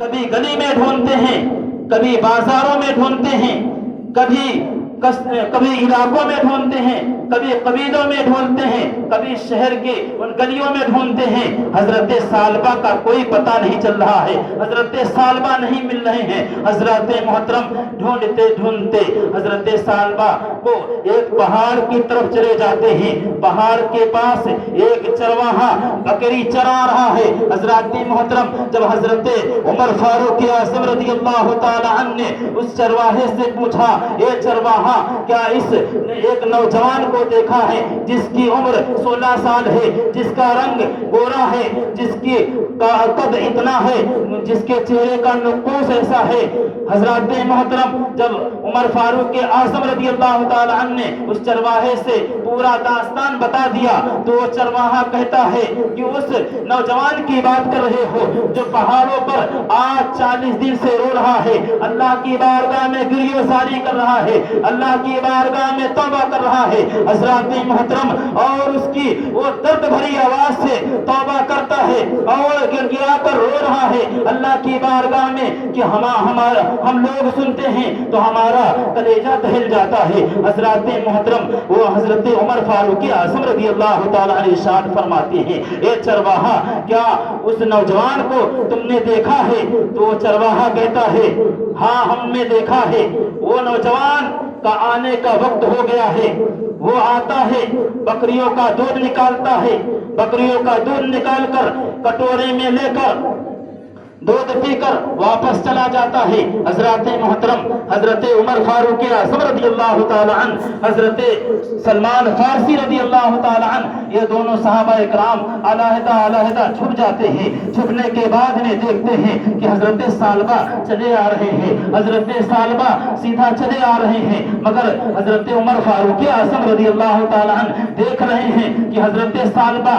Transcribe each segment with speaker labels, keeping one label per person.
Speaker 1: कभी गली में ढूंढते हैं, कभी बाजारों में ढूंढते हैं, कभी इलाकों में ढूंढते हैं, कभी कबीलों में ढूंढते हैं, कभी शहर के उन गलियों में ढूंढते हैं। हजरत सालबा का कोई पता नहीं चल रहा है, हजरत सालबा नहीं मिल रहे हैं। हजरत मोहतरम ढूंढते ढूंढते हजरत सालबा को एक पहाड़ की तरफ चले जाते हैं। पहाड़ के पास एक चरवाहा बकरी चरा रहा है। हजरत मोहतरम जब हजरत उमर फारूक आज़म रज़ियल्लाहु ताला अन्हु ने उस चरवाहे से पूछा, ये चरवाहा क्या इस एक नौजवान को देखा है जिसकी उम्र 16 साल है, जिसका रंग गोरा है, जिसकी कद इतना है, जिसके चेहरे का नुकूस ऐसा है। हजरत मोहतरम जब उमर फारूक आज़म रज़ियल्लाहु ताला अन्हु ने उस चरवाहे से पूरा दास्तान बता दिया तो वो चरवाहा कहता है कि उस नौजवान की बात कर रहे हो जो पहाड़ों पर आज 40 दिन से रो रहा है, अल्लाह की बारगाह में गिरियोसारी कर रहा है, अल्लाह की बारगाह में तौबा कर रहा है। हजरत मोहतरम और उसकी वो दर्द भरी आवाज से तौबा करता है और गिड़गिड़ा कर रो रहा है अल्लाह की बारगाह में कि हम लोग सुनते हैं तो हमारा कलेजा दहल जाता है। हजरत मोहतरम वो हजरत उमर फारूक आज़म रज़ियल्लाहु ताला अन्हु इरशाद फरमाते हैं, ए चरवाहा क्या उस नौजवान को तुमने देखा है? तो वो चरवाहा कहता है, हाँ हमने देखा है, वो नौजवान का आने का वक्त हो गया है। वो आता है, बकरियों का दूध निकालता है, बकरियों का दूध निकाल कर कटोरे में लेकर दूध पीकर वापस चला जाता है। हजरत मोहतरम हजरत उमर फारूक आज़म रज़ियल्लाहु ताला अन्हु, हजरत सलमान फारसी रज़ियल्लाहु ताला अन्हु, ये दोनों सहाबा इकराम अलहदा छुप जाते हैं। छुपने के बाद में देखते हैं कि हजरत सालबा चले आ रहे हैं, हजरत सालबा सीधा चले आ रहे हैं, मगर हजरत उमर फारूक आज़म रज़ियल्लाहु ताला अन्हु देख रहे हैं कि हजरत सालबा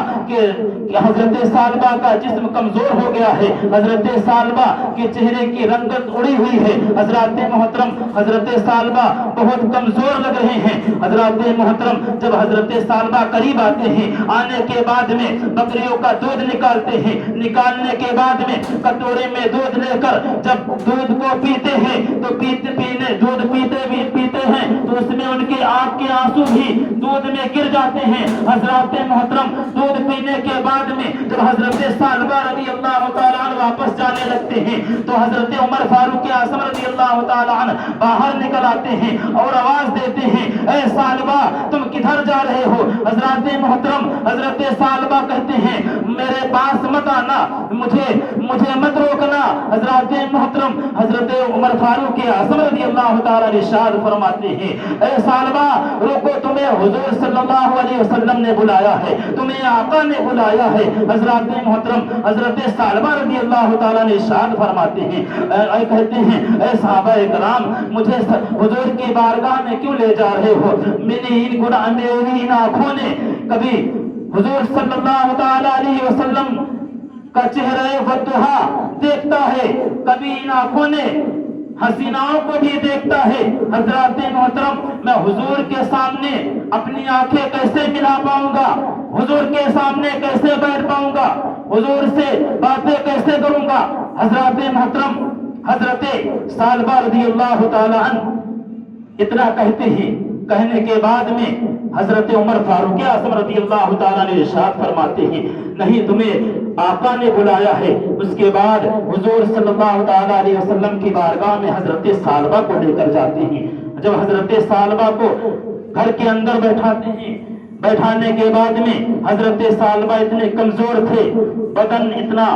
Speaker 1: का जिस्म कमजोर हो गया है, हजरत सालबा के चेहरे की रंगत उड़ी हुई है। हजरत मोहतरम हजरत सालबा बहुत कमजोर लग रहे हैं। हजरत मोहतरम जब हजरत सालबा करीब आते हैं, आने के बाद में बकरियों का दूध निकालते हैं, निकालने के बाद में कटोरे में दूध लेकर जब दूध को पीते हैं तो दूध पीते हैं तो उसमें उनके आंख के आंसू भी दूध में गिर जाते हैं। हजरत मोहतरम दूध पीने के बाद में जब हजरत सालबा रज़ियल्लाहु ताला अन्हु वापस जाने लगते हैं तो हजरत उमर फारूक आज़म रज़ियल्लाहु ताला अन्हु बाहर निकल आते हैं और आवाज देते हैं, ए सालबा तुम किधर जा रहे हो? हजरत मोहतरम हजरत सालबा कहते हैं, मेरे पास मत आना, मुझे मत रोकना। हजरत मोहतरम हजरत उमर फारूक आज़म रज़ियल्लाहु ताला इरशाद फरमाते हैं, ए सालबा रोको, तुम्हें हुजूर सल्लल्लाहु अलैहि वसल्लम ने बुलाया है, तुम्हें आका ने बुलाया है। हजरत मोहतरम हजरत सालबा रज़ियल्लाहु ताला ने इरशाद फरमाते हैं, कहते हैं, ए सहाबा इकराम मुझे हुजूर की बारगाह में क्यों ले जा रहे हो? मेरी इन आंखों ने कभी हुजूर सल्लल्लाहु ताला अलैहि वसल्लम का चेहरा वद्दुहा देखता है, कभी इन आंखों ने हसीनाओं को भी देखता है। हजरत मोहतरम मैं हुजूर के सामने अपनी आंखें कैसे मिला पाऊंगा? हुजूर के सामने कैसे बैठ पाऊंगा? हुजूर से बातें कैसे करूंगा? हजरत मोहतरम हजरत सालबा रज़ियल्लाहु ताला अन्हु इतना कहते हैं, कहने के बाद में हजरत उमर फारूक आज़म रज़ियल्लाहु ताला ने इरशाद फरमाते हैं, नहीं तुम्हें आका ने बुलाया है। उसके बाद हुजूर सल्लल्लाहु ताला अलैहि वसल्लम की बारगाह में हजरत सालबा को लेकर जाते हैं। जब हजरत सालबा को घर के अंदर बैठाते हैं, बैठाने के बाद में हजरत सालबा इतने कमजोर थे, बदन इतना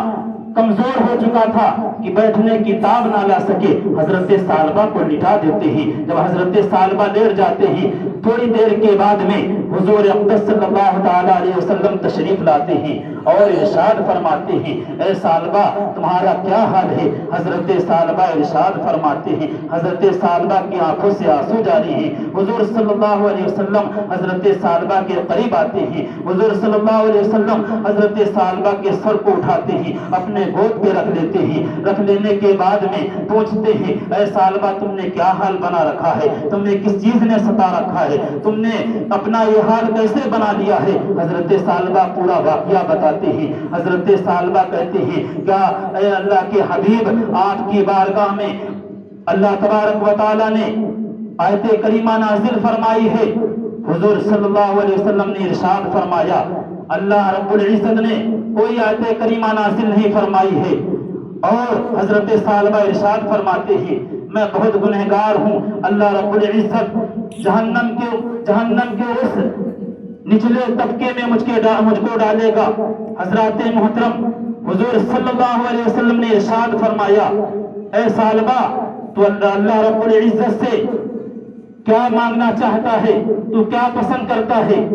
Speaker 1: कमजोर हो चुका था कि बैठने की ताब ना ला सके। हजरत सालबा को लिटा देते हैं। जब हजरत सालबा लेट जाते हैं, थोड़ी देर के बाद में हुजूर अक़दस सल्लल्लाहु ताला अलैहि वसल्लम तशरीफ लाते हैं और इरशाद फरमाते हैं, ए सालबा तुम्हारा क्या हाल है? हजरत सालबा इरशाद फरमाते हैं, हजरत सालबा की आंखों से आंसू जारी हैं। हुजूर सल्लल्लाहु अलैहि वसल्लम हजरत सालबा के करीब आते हैं। हुजूर सल्लल्लाहु अलैहि वसल्लम हजरत सालबा के सर को उठाते हैं, अपने गोद पे रख लेते हैं। रख लेने के बाद में पूछते हैं, ऐ सालबा तुमने क्या हाल बना रखा है? तुमने किस चीज ने सता रखा है? تم نے اپنا یہ حال کیسے بنا لیا ہے؟ حضرت ثعلبہ پورا واقعہ بتاتے ہیں۔ حضرت ثعلبہ کہتے ہیں کیا اے اللہ کے حبیب، آپ کی بارگاہ میں اللہ تبارک و تعالیٰ نے آیت کریمہ نازل فرمائی ہے۔ حضور صلی اللہ علیہ وسلم نے ارشاد فرمایا، اللہ رب العزت نے کوئی آیت کریمہ نازل نہیں فرمائی ہے۔ اور حضرت ثعلبہ ارشاد فرماتے ہیں میں بہت گنہگار ہوں، اللہ رب العزت جہنم کے اس نچلے طبقے میں مجھ کو ڈالے گا۔ حضرات محترم، حضور صلی اللہ علیہ وسلم نے ارشاد فرمایا، اے ثعلبہ تو اللہ رب العزت سے کیا مانگنا چاہتا ہے، تو کیا پسند کرتا ہے؟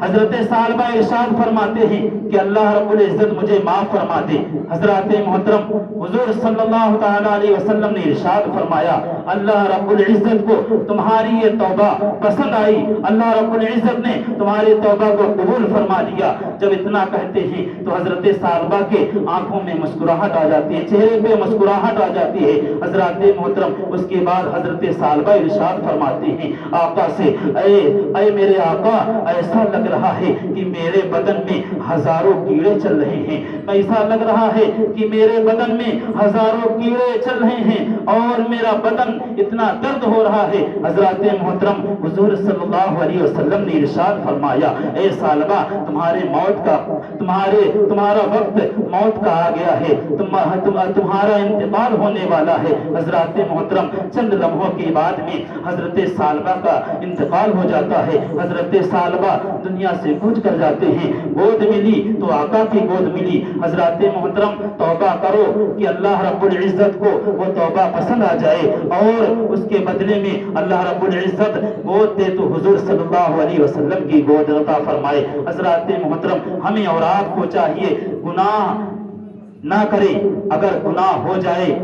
Speaker 1: حضرت ثعلبہ ارشاد فرماتے ہیں کہ اللہ رب العزت مجھے معاف فرما دے۔ حضرات محترم، حضور صلی اللہ تعالی علیہ وسلم نے ارشاد فرمایا، اللہ رب العزت کو تمہاری یہ توبہ پسند آئی، اللہ رب العزت نے تمہاری توبہ کو قبول فرما لیا۔ جب اتنا کہتے ہیں تو حضرت ثعلبہ کے آنکھوں میں مسکراہٹ آ جاتی ہے، چہرے پہ مسکراہٹ آ جاتی ہے۔ حضرات محترم، اس کے بعد حضرت ثعلبہ ارشاد فرماتے ہیں آقا سے، اے میرے آقا، ایسا لگ رہا ہے کہ میرے بدن میں ہزاروں کیڑے چل رہے ہیں، ایسا لگ رہا ہے کہ میرے بدن میں ہزاروں کیڑے چل رہے ہیں اور میرا بدن اتنا درد ہو رہا ہے۔ حضرات محترم، حضور صلی اللہ علیہ وسلم نے ارشاد فرمایا، اے ثعلبہ تمہارا وقت موت کا آ گیا ہے، تمہارا انتقال ہونے والا ہے۔ حضرات محترم، چند لمحوں کے بعد میں حضرت ثعلبہ کا انتقال ہو جاتا ہے۔ حضرت ثعلبہ دنیا سے کوچ کر جاتے ہیں، گود ملی تو آقا کی گود ملی۔ حضرات محترم، توبہ کرو کہ اللہ رب العزت کو وہ توبہ پسند آ جائے اور اس کے بدلے میں اللہ رب العزت گود دے تو حضور صلی اللہ علیہ وسلم کی گود عطا فرمائے۔ حضرات محترم، ہمیں اور آپ کو چاہیے گناہ نہ کرے، اگر گناہ ہو جائے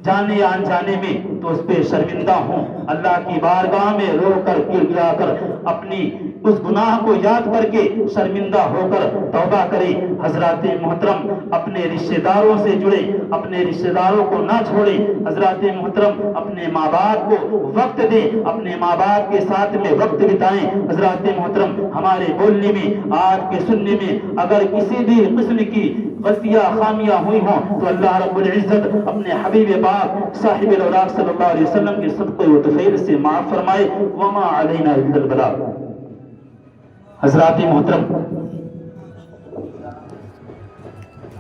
Speaker 1: جانے یا انجانے میں تو اس پہ شرمندہ ہوں، اللہ کی بارگاہ میں رو کر گڑگڑا کر اپنی اس گناہ کو یاد کر کے شرمندہ ہو کر توبہ کرے۔ حضرات محترم، اپنے رشتہ داروں سے جڑے، اپنے رشتہ داروں کو نہ چھوڑے۔ حضرات محترم، اپنے ماں باپ کو وقت دیں، اپنے ماں باپ کے ساتھ میں وقت بتائیں۔ حضرات محترم، ہمارے بولنے میں، آج کے سننے میں اگر کسی بھی قسم کی غلطیاں خامیاں ہوئی ہوں تو اللہ رب العزت اپنے حبیب پاک صاحب الاوراق صلی اللہ علیہ وسلم کے صدقے و طفیل سے معاف فرمائے۔ وما علینا الا البلاغ۔ حضرات محترم،